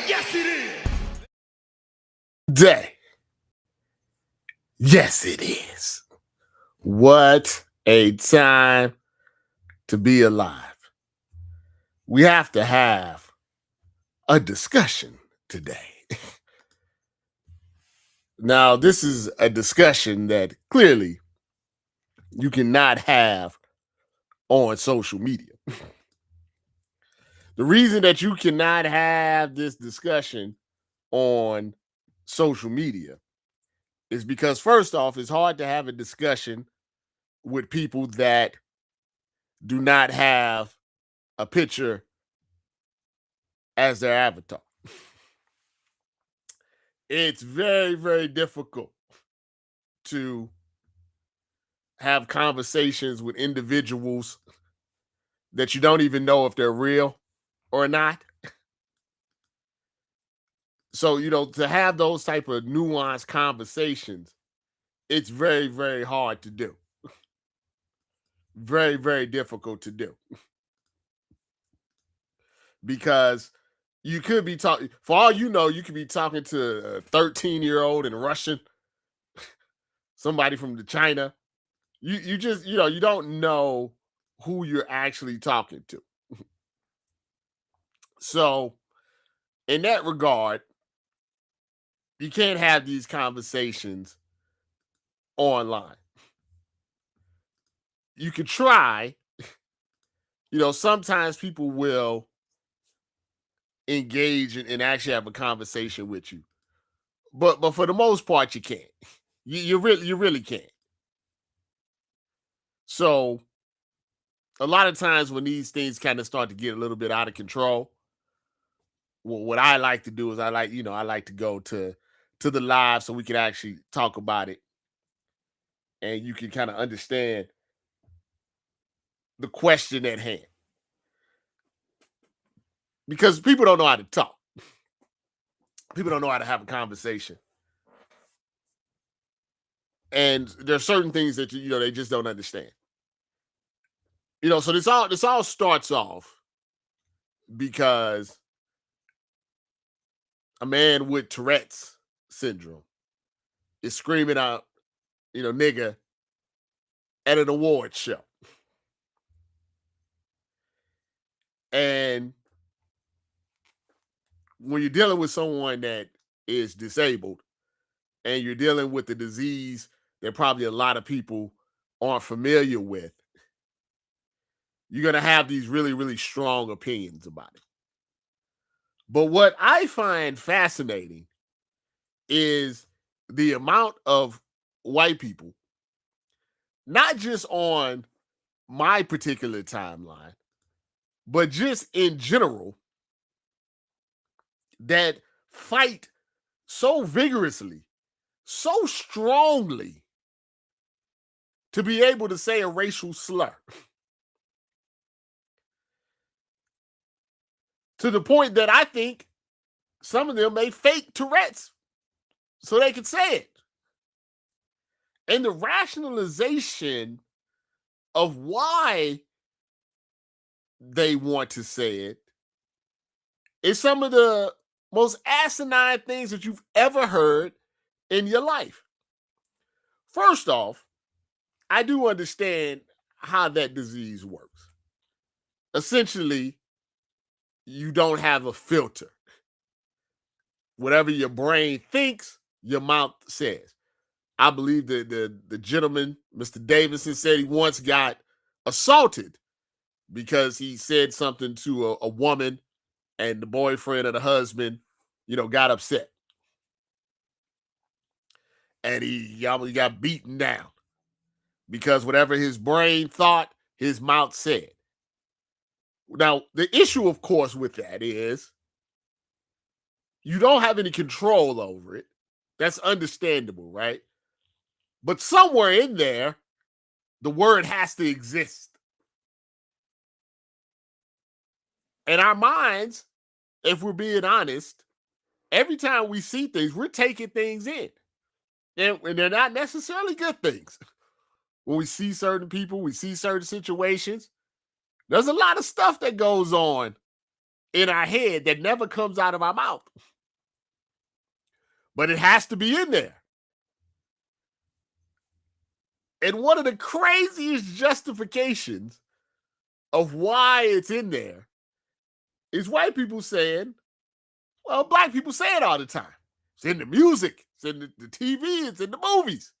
Yes, it is. Day. Yes, it is. What a time to be alive. We have to have a discussion today. Now, this is a discussion that clearly you cannot have on social media. The reason that you cannot have this discussion on social media is because, first off, it's hard to have a discussion with people that do not have a picture as their avatar. It's very, very difficult to have conversations with individuals that you don't even know if they're real or not. So, to have those type of nuanced conversations, it's very, very hard to do. Very, very difficult to do. Because you could be talking, for all you know, you could be talking to a 13-year-old in Russian, somebody from China. You just, you don't know who you're actually talking to. So, in that regard, you can't have these conversations online. You could try, sometimes people will engage and actually have a conversation with you. But for the most part, you can't. You really can't. So a lot of times when these things kind of start to get a little bit out of control, well, what I like to do is I like to go to the live so we can actually talk about it and you can kind of understand the question at hand. Because people don't know how to talk. People don't know how to have a conversation. And there's certain things that they just don't understand. So this all starts off because a man with Tourette's syndrome is screaming out, nigga at an award show. And when you're dealing with someone that is disabled and you're dealing with the disease that probably a lot of people aren't familiar with, you're going to have these really, really strong opinions about it. But what I find fascinating is the amount of white people, not just on my particular timeline, but just in general, that fight so vigorously, so strongly to be able to say a racial slur. To the point that I think some of them may fake Tourette's so they can say it. And the rationalization of why they want to say it is some of the most asinine things that you've ever heard in your life. First off, I do understand how that disease works. Essentially, you don't have a filter. Whatever your brain thinks, your mouth says. I believe that the gentleman, Mr. Davidson, said he once got assaulted because he said something to a woman and the boyfriend or the husband, got upset. And he got beaten down because whatever his brain thought, his mouth said. Now, the issue, of course, with that is you don't have any control over it. That's understandable, right? But somewhere in there, the word has to exist. And our minds, if we're being honest, every time we see things, we're taking things in. And they're not necessarily good things. When we see certain people, we see certain situations, there's a lot of stuff that goes on in our head that never comes out of our mouth. But it has to be in there. And one of the craziest justifications of why it's in there is white people saying, well, black people say it all the time. It's in the music, it's in the TV, it's in the movies.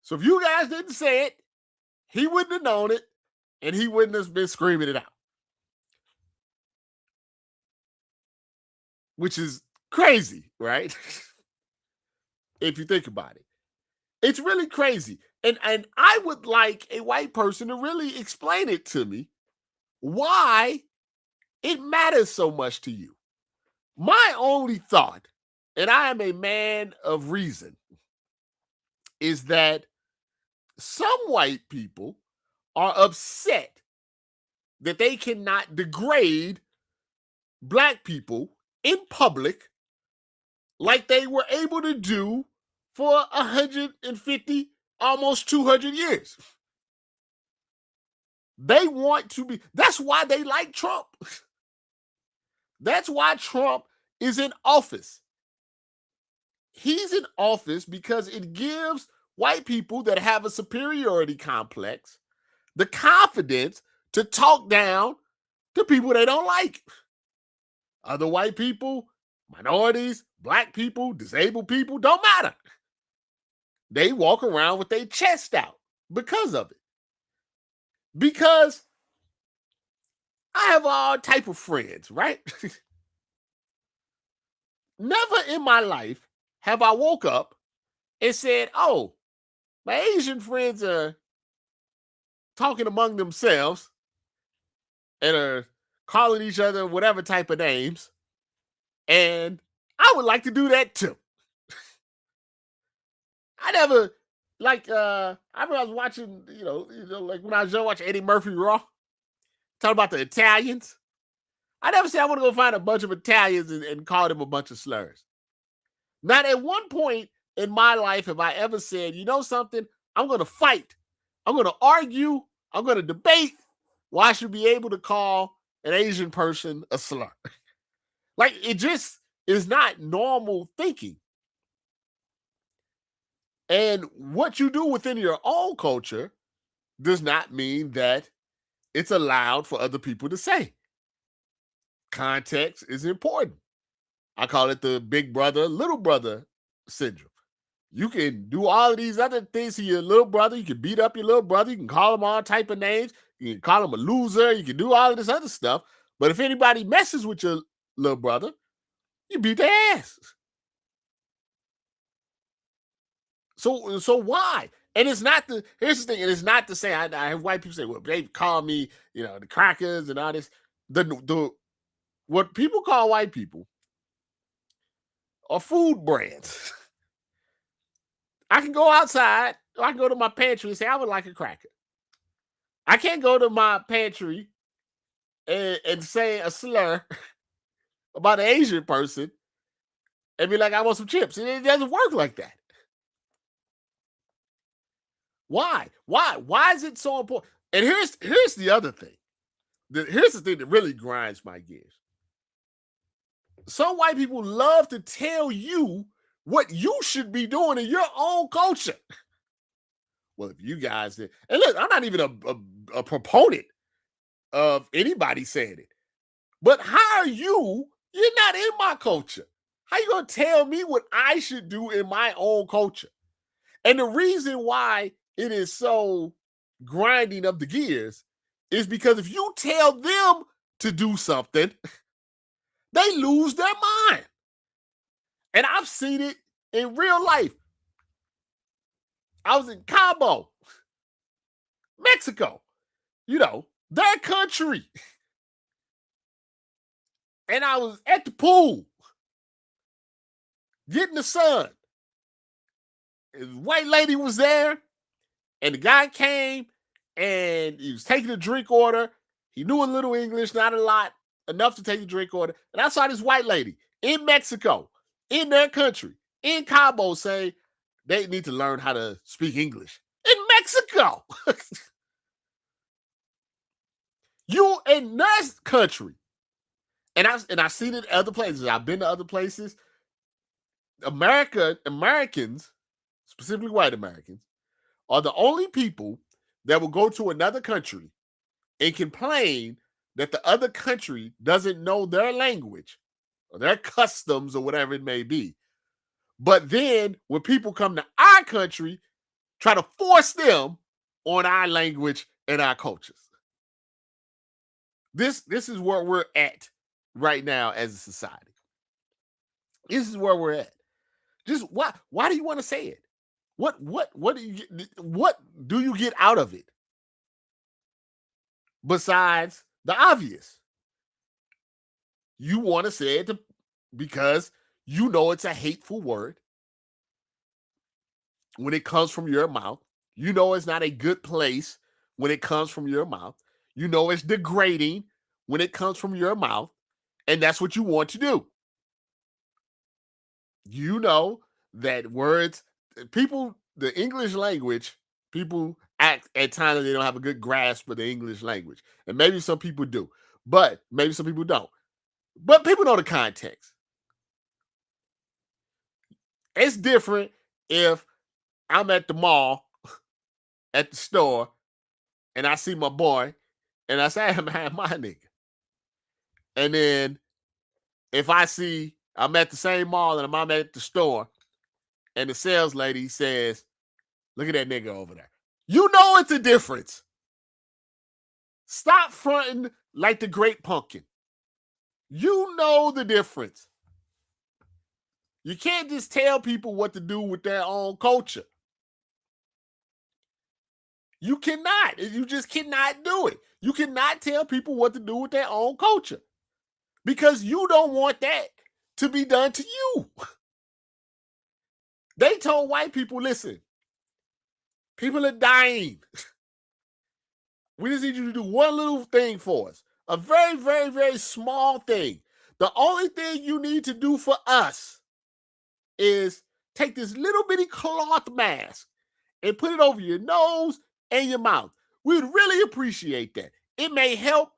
So if you guys didn't say it, he wouldn't have known it, and he wouldn't have been screaming it out. Which is crazy, right? If you think about it. It's really crazy. And I would like a white person to really explain it to me why it matters so much to you. My only thought, and I am a man of reason, is that some white people are upset that they cannot degrade black people in public like they were able to do for 150, almost 200 years. They want to be, that's why they like Trump. That's why Trump is in office. He's in office because it gives white people that have a superiority complex the confidence to talk down to people they don't like. Other white people, minorities, black people, disabled people, don't matter. They walk around with their chest out because of it. Because I have all type of friends, right? Never in my life have I woke up and said, oh, my Asian friends are talking among themselves and are calling each other whatever type of names. And I would like to do that too. I never, like, I remember I was watching, like when I was young, watching Eddie Murphy Raw, talking about the Italians. I never said I want to go find a bunch of Italians and call them a bunch of slurs. Not at one point in my life have I ever said, you know something, I'm going to fight. I'm going to argue. I'm going to debate why I should be able to call an Asian person a slur. Like, it just is not normal thinking. And what you do within your own culture does not mean that it's allowed for other people to say. Context is important. I call it the big brother, little brother syndrome. You can do all of these other things to your little brother. You can beat up your little brother. You can call him all type of names. You can call him a loser. You can do all of this other stuff. But if anybody messes with your little brother, you beat their ass. So why? And it's not here's the thing, and it's not to say, I have white people say, well, they call me, the crackers and all this. What people call white people are food brands. I can go outside, or I can go to my pantry and say, I would like a cracker. I can't go to my pantry and say a slur about an Asian person and be like, I want some chips. It doesn't work like that. Why? Why is it so important? And here's the other thing. Here's the thing that really grinds my gears. Some white people love to tell you what you should be doing in your own culture. Well, if you guys did, and look, I'm not even a proponent of anybody saying it, but how are you? You're not in my culture. How you gonna tell me what I should do in my own culture? And the reason why it is so grinding of the gears is because if you tell them to do something, they lose their mind. And I've seen it in real life. I was in Cabo, Mexico, their country. And I was at the pool, getting the sun. A white lady was there, and the guy came, and he was taking a drink order. He knew a little English, not a lot, enough to take a drink order. And I saw this white lady in Mexico, in their country, in Cabo, say they need to learn how to speak English. In Mexico. You in this country, And I've seen it in other places. I've been to other places. Americans, specifically white Americans, are the only people that will go to another country and complain that the other country doesn't know their language or their customs or whatever it may be. But then when people come to our country, try to force them on our language and our cultures. This is where we're at right now as a society. This is where we're at. Just why do you want to say it? What do you get out of it? Besides the obvious. You want to say it because you know it's a hateful word when it comes from your mouth. You know it's not a good place when it comes from your mouth. You know it's degrading when it comes from your mouth, and that's what you want to do. You know that words, people, the English language, people act at times that they don't have a good grasp of the English language. And maybe some people do, but maybe some people don't. But people know the context. It's different if I'm at the mall, at the store, and I see my boy, and I say, man, my nigga. And then if I'm at the same mall and I'm at the store, and the sales lady says, look at that nigga over there. You know it's a difference. Stop fronting like the great pumpkin. You know the difference. You can't just tell people what to do with their own culture. You cannot. You just cannot do it. You cannot tell people what to do with their own culture because you don't want that to be done to you. They told white people, listen, people are dying. We just need you to do one little thing for us. A very, very, very small thing. The only thing you need to do for us is take this little bitty cloth mask and put it over your nose and your mouth. We'd really appreciate that. It may help,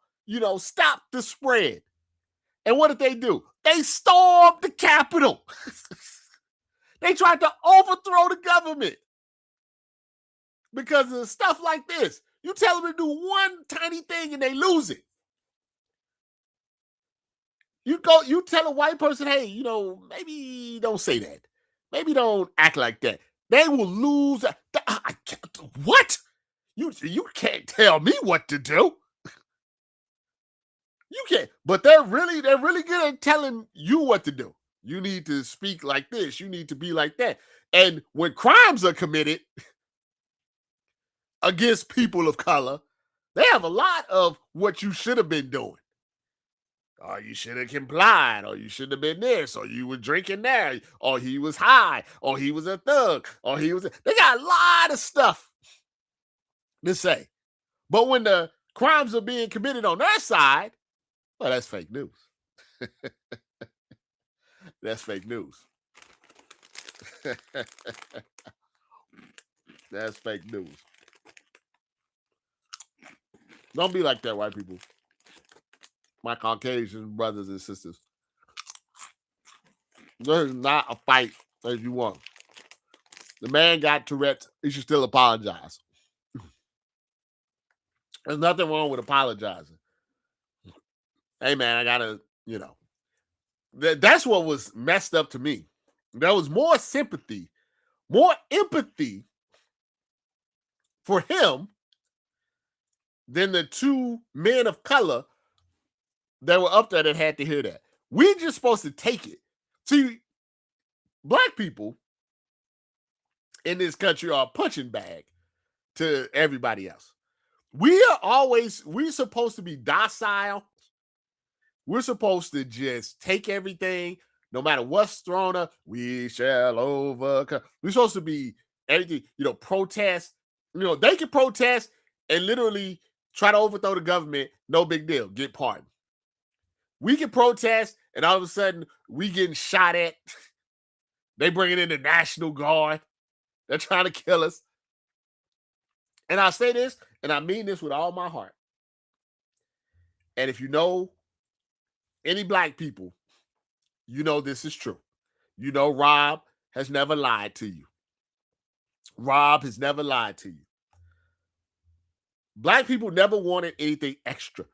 stop the spread. And what did they do? They stormed the Capitol. They tried to overthrow the government because of stuff like this. You tell them to do one tiny thing and they lose it. You tell a white person, hey, maybe don't say that. Maybe don't act like that. They will lose. What? You can't tell me what to do. You can't. But they're really good at telling you what to do. You need to speak like this. You need to be like that. And when crimes are committed against people of color, they have a lot of what you should have been doing. Or you should have complied, or you should have been this, or you were drinking there, or he was high, or he was a thug, or he was. They got a lot of stuff to say. But when the crimes are being committed on their side, well, that's fake news. That's fake news. That's fake news. Don't be like that, white people. My Caucasian brothers and sisters. This is not a fight as you want. The man got Tourette's. He should still apologize. There's nothing wrong with apologizing. Hey, man, I gotta, that's what was messed up to me. There was more sympathy, more empathy for him than the two men of color that were up there that had to hear that. We're just supposed to take it. See, black people in this country are a punching bag to everybody else. We're supposed to be docile. We're supposed to just take everything, no matter what's thrown up, we shall overcome. We're supposed to be everything, protest. They can protest and literally try to overthrow the government, no big deal, get pardoned. We can protest, and all of a sudden, we getting shot at. They bringing in the National Guard. They're trying to kill us. And I say this, and I mean this with all my heart. And if you know Any black people, you know this is true. You know Rob has never lied to you. Rob has never lied to you. Black people never wanted anything extra.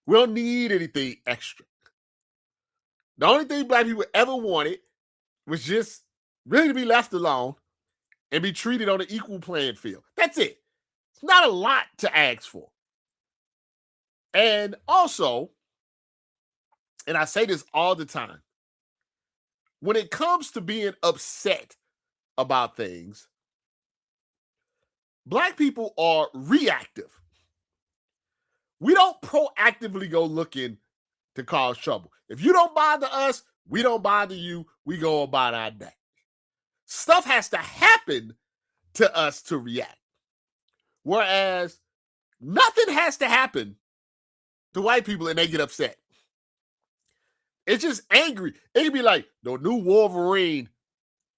We don't need anything extra. The only thing black people ever wanted was just really to be left alone and be treated on an equal playing field. That's it. It's not a lot to ask for. And also, and I say this all the time, when it comes to being upset about things, black people are reactive. We don't proactively go looking to cause trouble. If you don't bother us, we don't bother you. We go about our day. Stuff has to happen to us to react. Whereas nothing has to happen to white people and they get upset. It's just angry. It could be like the new Wolverine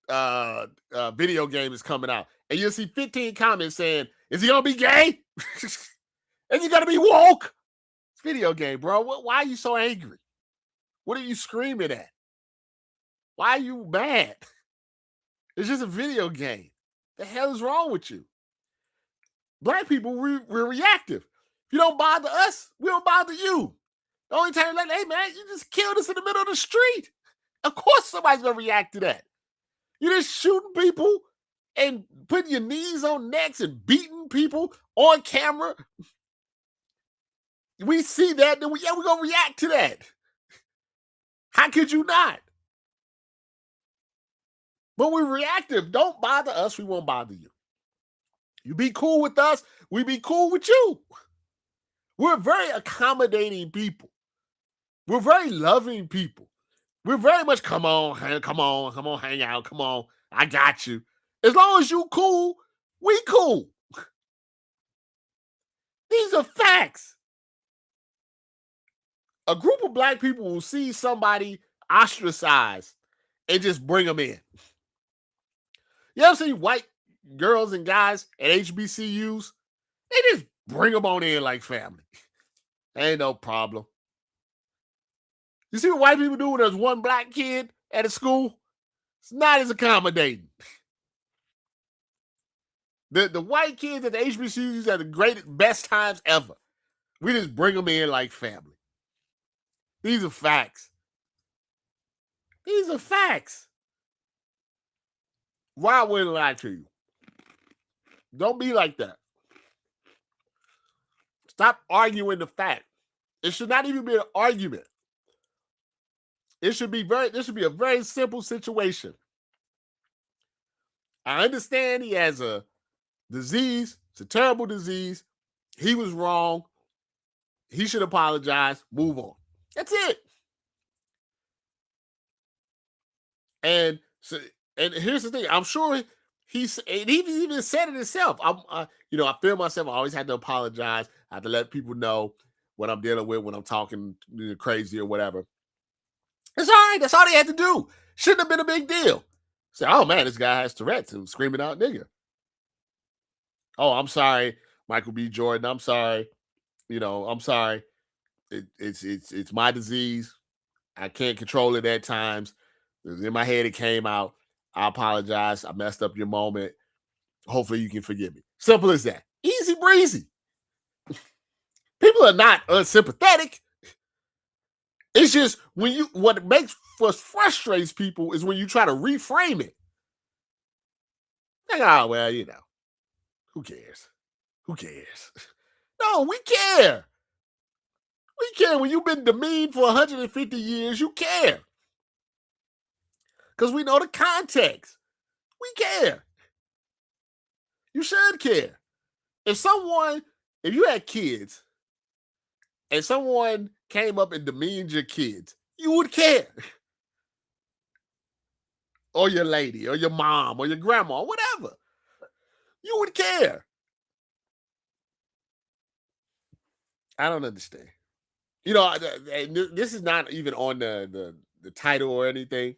video game is coming out. And you'll see 15 comments saying, is he going to be gay? Is he going to be woke? It's a video game, bro. Why are you so angry? What are you screaming at? Why are you mad? It's just a video game. The hell is wrong with you? Black people, we're reactive. If you don't bother us, we don't bother you. The only time like, hey man, you just killed us in the middle of the street. Of course somebody's gonna react to that. You're just shooting people and putting your knees on necks and beating people on camera. We see that, then we're gonna react to that. How could you not? But we're reactive. Don't bother us, we won't bother you. You be cool with us, we be cool with you. We're very accommodating people. We're very loving people. We're very much, come on, hang out, come on, I got you. As long as you cool, we cool. These are facts. A group of black people will see somebody ostracized and just bring them in. You ever see white girls and guys at HBCUs? They just bring them on in like family. Ain't no problem. You see what white people do when there's one black kid at a school? It's not as accommodating. The white kids at the HBCUs have the greatest, best times ever. We just bring them in like family. These are facts. These are facts. Why would I lie to you? Don't be like that. Stop arguing the fact. It should not even be an argument. This should be a very simple situation. I understand he has a disease. It's a terrible disease. He was wrong. He should apologize. Move on. That's it. And here's the thing. I'm sure he even said it himself. I feel myself. I always had to apologize. I have to let people know what I'm dealing with when I'm talking crazy or whatever. It's all right. That's all they had to do. Shouldn't have been a big deal. Say, oh man, this guy has Tourette's and screaming out nigga. Oh, I'm sorry, Michael B. Jordan. I'm sorry. I'm sorry. It's my disease. I can't control it at times. It was in my head. It came out. I apologize. I messed up your moment. Hopefully you can forgive me. Simple as that. Easy breezy. People are not unsympathetic. It's just what frustrates people is when you try to reframe it. Like, oh, well, who cares? Who cares? No, we care. We care. When you've been demeaned for 150 years, you care. Because we know the context. We care. You should care. If you had kids and someone came up and demeaned your kids, you would care. Or your lady, or your mom, or your grandma, or whatever. You would care. I don't understand. This is not even on the title or anything.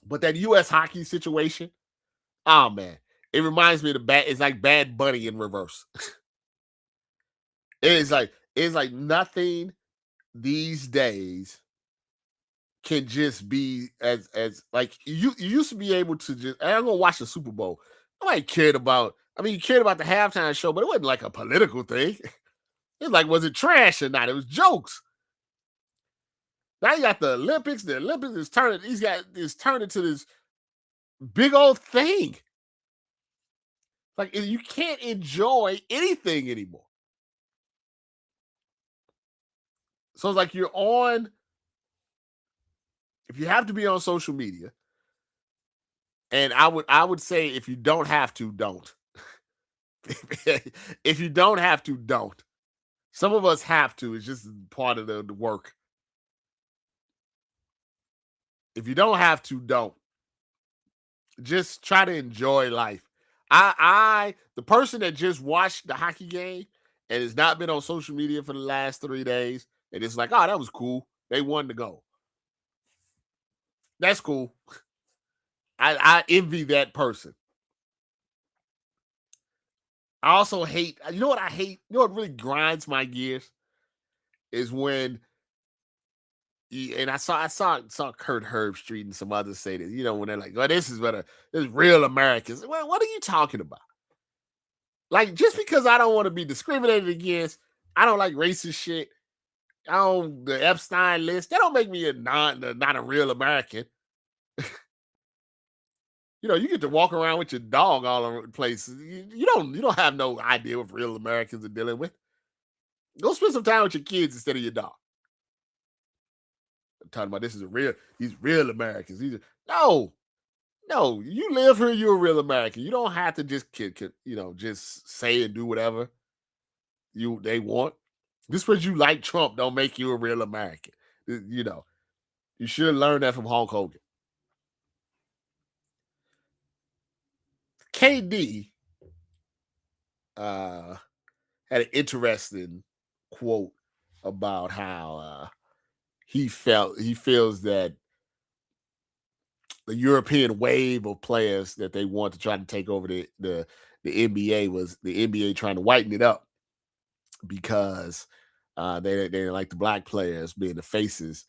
But that U.S. hockey situation, oh man, it reminds me of it's like Bad Bunny in reverse. It's like nothing these days can just be as like you used to be able to just I'm gonna watch the Super Bowl. Nobody cared about. I mean, you cared about the halftime show, but it wasn't like a political thing. It's like, was it trash or not? It was jokes. Now you got the Olympics. The Olympics is turning. He's got is turned into this big old thing. Like you can't enjoy anything anymore. So it's like you're on. If you have to be on social media, and I would say if you don't have to, don't. If you don't have to, don't. Some of us have to. It's just part of the work. If you don't have to, don't. Just try to enjoy life. The person that just watched the hockey game and has not been on social media for the last 3 days, and it's like, oh, that was cool. They won the goal. That's cool. I envy that person. I also hate, you know what I hate? You know what really grinds my gears is when and I saw Kurt Herbstreit and some others say this, when they're like, "Oh, this is real Americans." Well, what are you talking about? Like, just because I don't want to be discriminated against, I don't like racist shit. I don't the Epstein list. That don't make me not a real American. You get to walk around with your dog all over the place. You don't have no idea what real Americans are dealing with. Go spend some time with your kids instead of your dog. I'm talking about these real Americans. No, no. You live here, you're a real American. You don't have to just just say and do whatever they want. Just because you like Trump don't make you a real American. You should have learned that from Hulk Hogan. KD uh, had an interesting quote about how he feels that the European wave of players that they want to try to take over the NBA was the NBA trying to whiten it up because they didn't like the black players being the faces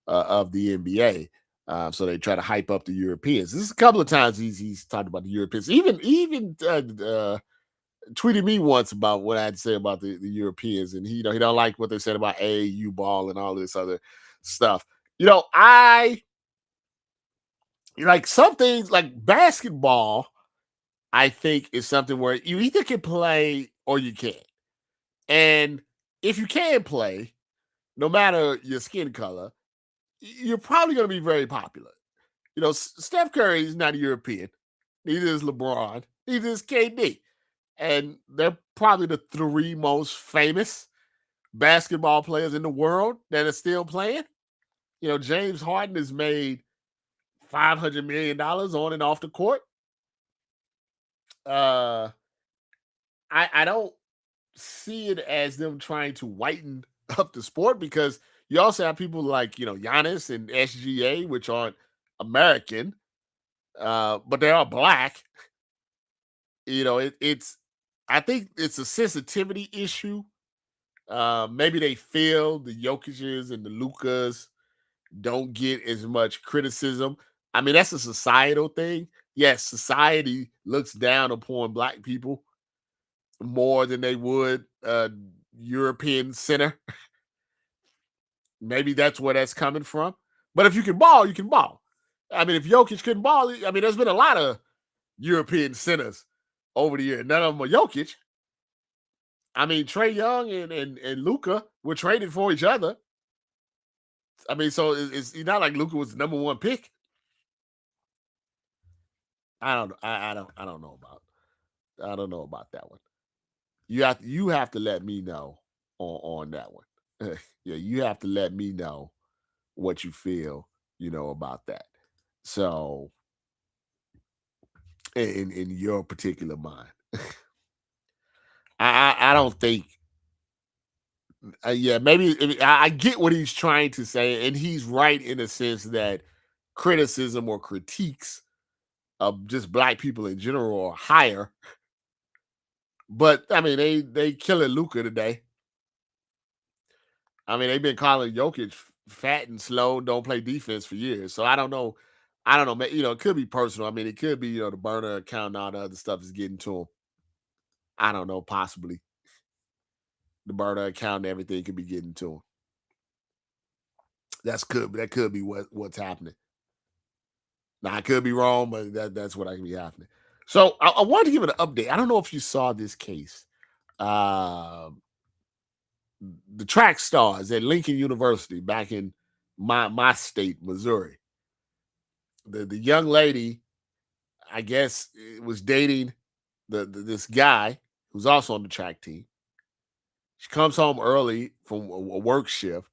of the NBA. So they try to hype up the Europeans. This is a couple of times he's talked about the Europeans. Even tweeted me once about what I had to say about the Europeans, and he don't like what they said about AAU ball and all this other stuff. I like some things like basketball. I think is something where you either can play or you can't. And if you can play, no matter your skin color, you're probably going to be very popular. Steph Curry is not a European. Neither is LeBron. Neither is KD. And they're probably the three most famous basketball players in the world that are still playing. James Harden has made $500 million on and off the court. I don't see it as them trying to whiten up the sport because you also have people like Giannis and SGA, which aren't American, but they are black. It's I think it's a sensitivity issue. Maybe they feel the Jokic's and the Lucas don't get as much criticism. I mean, that's a societal thing. Yes, society looks down upon black people more than they would European center. Maybe that's where that's coming from. But if you can ball, you can ball. I mean, if Jokic couldn't ball, I mean, there's been a lot of European centers over the years. None of them are Jokic. I mean, Trey Young and Luca were traded for each other. I mean, so it's not like Luca was the number one pick. I don't know about that one. You have to let me know on that one. Yeah, you have to let me know what you feel, about that. So in your particular mind, I don't think. Yeah, maybe I get what he's trying to say, and he's right in a sense that criticism or critiques of just black people in general are higher. But I mean, they killing Luca today. I mean, they've been calling Jokic fat and slow, don't play defense for years. So I don't know. I don't know. It could be personal. I mean, it could be, the burner account and all the other stuff is getting to him. I don't know. Possibly the burner account and everything could be getting to him. That could be what's happening. Now I could be wrong, but that's what I can be happening. So I wanted to give it an update. I don't know if you saw this case. Uh, the track stars at Lincoln University back in my state, Missouri. The young lady, I guess, was dating this guy who's also on the track team. She comes home early from a work shift,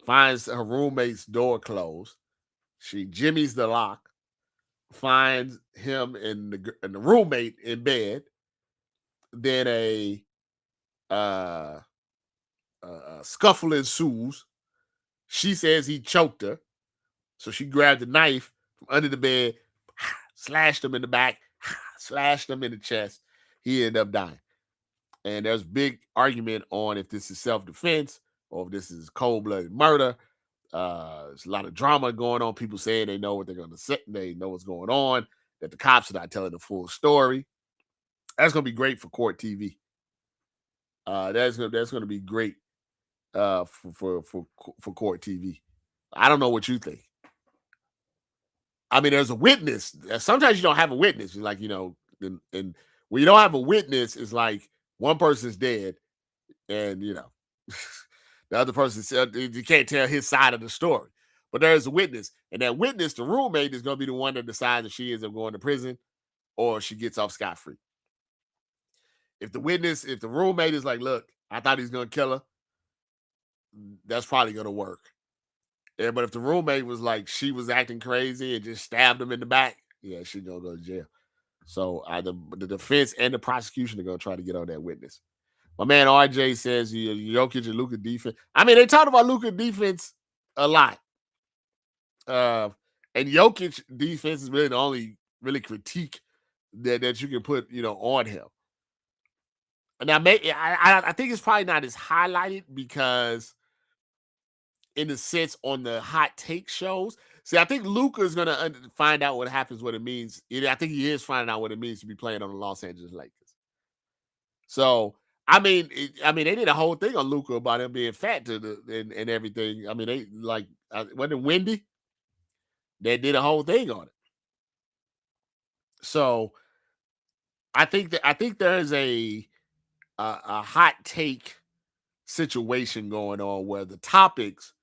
finds her roommate's door closed. She jimmies the lock, finds him and the roommate in bed. Then uh, a scuffle ensues. She says he choked her, so she grabbed a knife from under the bed, slashed him in the back, slashed him in the chest. He ended up dying. And there's big argument on if this is self-defense or if this is cold-blooded murder. There's a lot of drama going on. People saying they know what they're going to say. They know what's going on, that the cops are not telling the full story. That's going to be great for court TV. That's going to be great for court TV. I don't know what you think. I mean, there's a witness. Sometimes you don't have a witness. It's like, and when you don't have a witness, it's like one person's dead, and the other person said you can't tell his side of the story. But there's a witness, and that witness, the roommate, is going to be the one that decides if she ends up going to prison or she gets off scot-free. If the roommate is like, look, I thought he was going to kill her, that's probably going to work. Yeah, but if the roommate was like, she was acting crazy and just stabbed him in the back, yeah, she's going to go to jail. So the defense and the prosecution are going to try to get on that witness. My man RJ says Jokic and Luka defense. I mean, they talked about Luka defense a lot. And Jokic defense is really the only really critique that you can put, on him. Now, I think it's probably not as highlighted because, in a sense, on the hot take shows. See, I think Luka is going to find out what happens, what it means. I think he is finding out what it means to be playing on the Los Angeles Lakers. So, I mean, they did a whole thing on Luka about him being fat and everything. I mean, they wasn't it Wendy? They did a whole thing on it. So, I think there's a hot take situation going on where the topics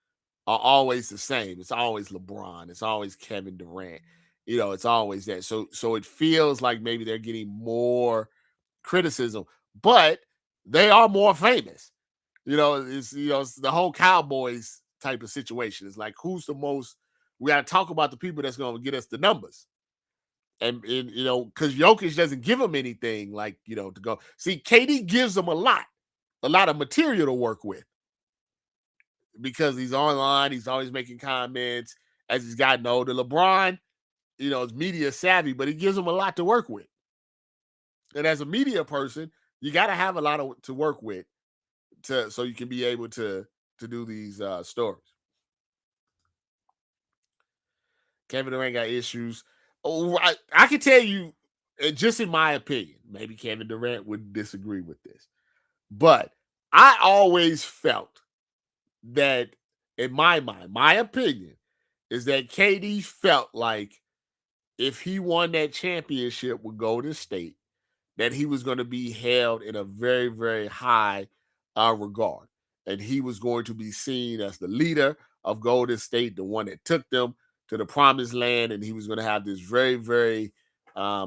are always the same. It's always LeBron. It's always Kevin Durant. It's always that. So it feels like maybe they're getting more criticism, but they are more famous. It's the whole Cowboys type of situation. It's like, who's the most? We got to talk about the people that's going to get us the numbers. And because Jokic doesn't give them anything like, to go. See, KD gives them a lot of material to work with because he's online. He's always making comments as he's gotten older. LeBron, is media savvy, but he gives them a lot to work with. And as a media person, you got to have a lot to work with so you can be able to do these stories. Kevin Durant got issues. Oh, I can tell you, just in my opinion, maybe Kevin Durant would disagree with this, but I always felt that, in my mind, my opinion is that KD felt like if he won that championship with Golden State, that he was going to be held in a very, very high regard. And he was going to be seen as the leader of Golden State, the one that took them to the promised land. And he was going to have this very, very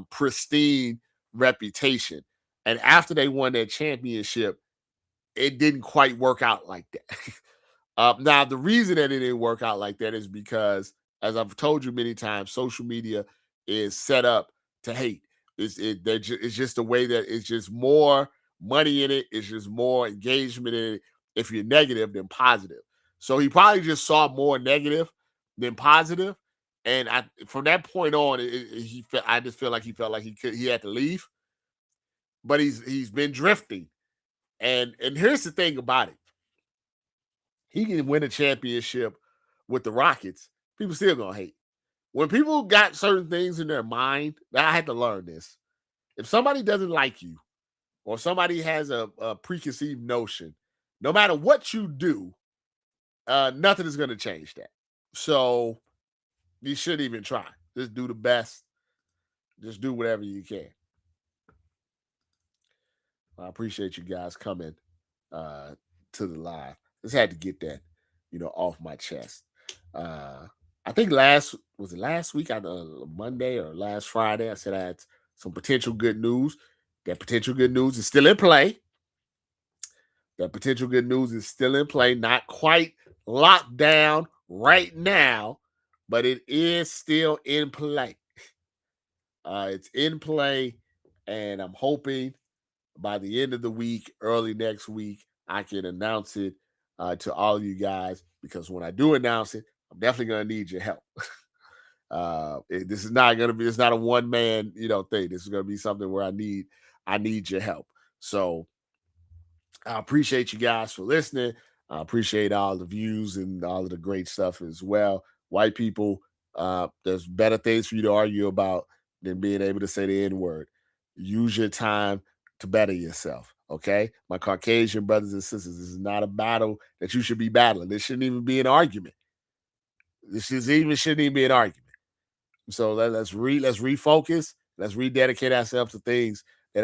pristine reputation. And after they won that championship, it didn't quite work out like that. Now, the reason that it didn't work out like that is because, as I've told you many times, social media is set up to hate. It's just the way that it's just more money in it. It's just more engagement in it if you're negative than positive. So he probably just saw more negative than positive. And from that point on, I just feel like he felt like he had to leave. But he's been drifting. And here's the thing about it. he can win a championship with the Rockets. People still gonna hate. When people got certain things in their mind, I had to learn this. If somebody doesn't like you, or somebody has a preconceived notion, no matter what you do, nothing is going to change that. So you shouldn't even try. Just do the best. Just do whatever you can. I appreciate you guys coming uh, to the live. Just had to get that, off my chest. I think last week on Monday or last Friday, I said I had some potential good news. That potential good news is still in play. That potential good news is still in play, not quite locked down right now, but it is still in play. It's in play, and I'm hoping by the end of the week, early next week, I can announce it to all of you guys, because when I do announce it, I'm definitely going to need your help. This is not going to be, it's not a one man, thing. This is going to be something where I need your help. So I appreciate you guys for listening. I appreciate all the views and all of the great stuff as well. White people, there's better things for you to argue about than being able to say the N word. Use your time to better yourself. Okay. My Caucasian brothers and sisters, this is not a battle that you should be battling. This shouldn't even be an argument. Shouldn't even be an argument. So let's refocus. Let's rededicate ourselves to things that